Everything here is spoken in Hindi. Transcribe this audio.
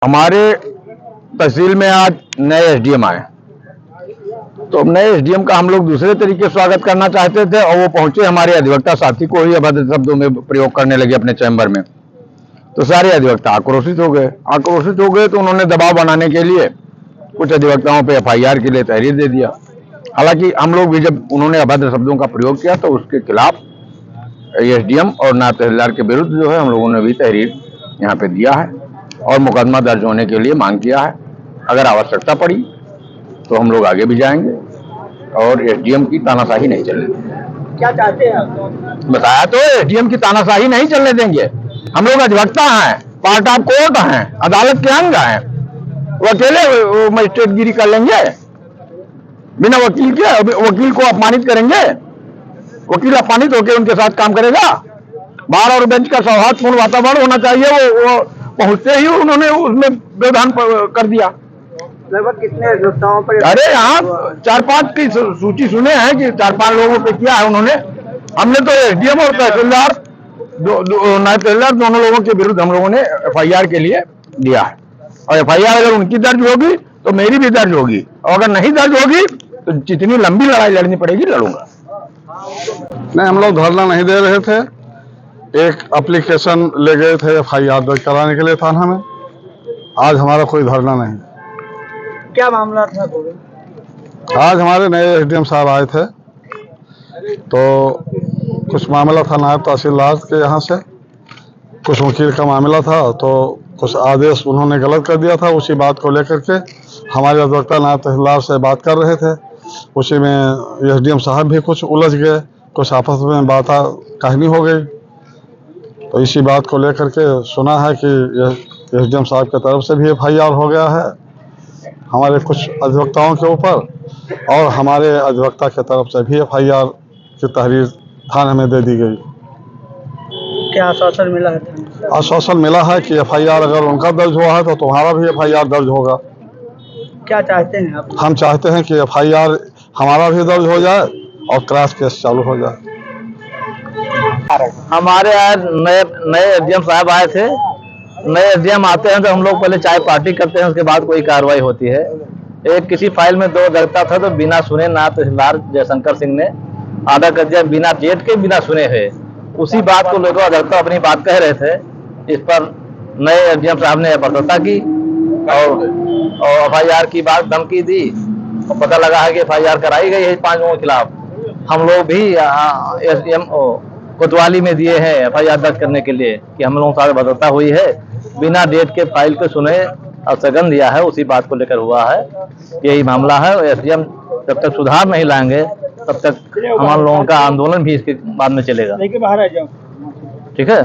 हमारे तहसील में आज नए एसडीएम आए, तो नए एसडीएम का हम लोग दूसरे तरीके से स्वागत करना चाहते थे और वो पहुंचे हमारे अधिवक्ता साथी को ही अभद्र शब्दों में प्रयोग करने लगे अपने चैम्बर में। तो सारे अधिवक्ता आक्रोशित हो गए तो उन्होंने दबाव बनाने के लिए कुछ अधिवक्ताओं पे एफआईआर के लिए तहरीर दे दिया। हालांकि हम लोग भी जब उन्होंने अभद्र शब्दों का प्रयोग किया तो उसके खिलाफ एसडीएम और नायब तहसीलदार के विरुद्ध जो है हम लोगों ने भी तहरीर यहाँ पे दिया है और मुकदमा दर्ज होने के लिए मांग किया है। अगर आवश्यकता पड़ी तो हम लोग आगे भी जाएंगे और एसडीएम की तानाशाही नहीं चलने देंगे। क्या चाहते हैं आप? बताया तो एसडीएम की तानाशाही नहीं चलने देंगे। हम लोग अधिवक्ता हैं, पार्ट ऑफ कोर्ट हैं, अदालत के अंग हैं। वो अकेले मजिस्ट्रेट गिरी कर लेंगे बिना वकील के? वकील को अपमानित करेंगे? वकील अपमानित होकर उनके साथ काम करेगा? बार और बेंच का सौहार्दपूर्ण वातावरण होना चाहिए। वो पहुंचते ही उन्होंने उसमें व्यवधान कर दिया। लगभग कितने अधिवक्ताओं पर? अरे यहाँ 4-5 की सूची सुने हैं कि 4-5 लोगों पे किया है उन्होंने। हमने तो एसडीएम और तहसीलदार नायब तहसीलदार दोनों लोगों के विरुद्ध हम लोगों ने एफआईआर के लिए दिया है और एफआईआर अगर उनकी दर्ज होगी तो मेरी भी दर्ज होगी और अगर नहीं दर्ज होगी तो जितनी लंबी लड़ाई लड़नी पड़ेगी लड़ूंगा। नहीं, हम लोग धरना नहीं दे रहे थे। एक एप्लीकेशन ले गए थे एफआईआर दर्ज कराने के लिए थाना में। आज हमारा कोई धरना नहीं। क्या मामला था? आज हमारे नए एसडीएम साहब आए थे तो कुछ मामला था नायब तहसीलदार के यहाँ से, कुछ वकील का मामला था तो कुछ आदेश उन्होंने गलत कर दिया था। उसी बात को लेकर के हमारे अधिवक्ता नायब तहसीलदार से बात कर रहे थे। उसी में एसडीएम साहब भी कुछ उलझ गए, कुछ आपस में बात कहनी हो गई। तो इसी बात को लेकर के सुना है कि एसडीएम साहब की तरफ से भी एफआईआर हो गया है हमारे कुछ अधिवक्ताओं के ऊपर और हमारे अधिवक्ता की तरफ से भी एफआईआर की तहरीर थाने में दे दी गई। क्या आश्वासन मिला है? आश्वासन मिला है कि एफआईआर अगर उनका दर्ज हुआ है तो तुम्हारा भी एफआईआर दर्ज होगा। क्या चाहते हैं आप? हम चाहते हैं कि एफआईआर हमारा भी दर्ज हो जाए और क्रॉस केस चालू हो जाए। हमारे आज नए एसडीएम साहब आए थे। नए एसडीएम आते हैं तो हम लोग पहले चाय पार्टी करते हैं, उसके बाद कोई कार्रवाई होती है। एक किसी फाइल में 2 अधिवक्ता था तो बिना सुने नायब तहसीलदार जयशंकर सिंह ने आधा कर दिया बिना डेट के, बिना सुने हुए। उसी बात को लेकर अधिवक्ता अपनी बात कह रहे थे। इस पर नए एसडीएम साहब ने अभद्रता की और एफआईआर की बात धमकी दी और पता लगा है कि एफआईआर कराई गई है 5 लोगों के खिलाफ। हम लोग भी एसडीएम कोतवाली में दिए हैं एफआईआर दर्ज करने के लिए कि हम लोगों के साथ भद्रता हुई है, बिना डेट के फाइल को सुने और सगन दिया है। उसी बात को लेकर हुआ है, यही मामला है। एसडीएम जब तक सुधार नहीं लाएंगे तब तक हमारे लोगों का आंदोलन भी इसके बाद में चलेगा। लेके बाहर आ जाओ। ठीक है।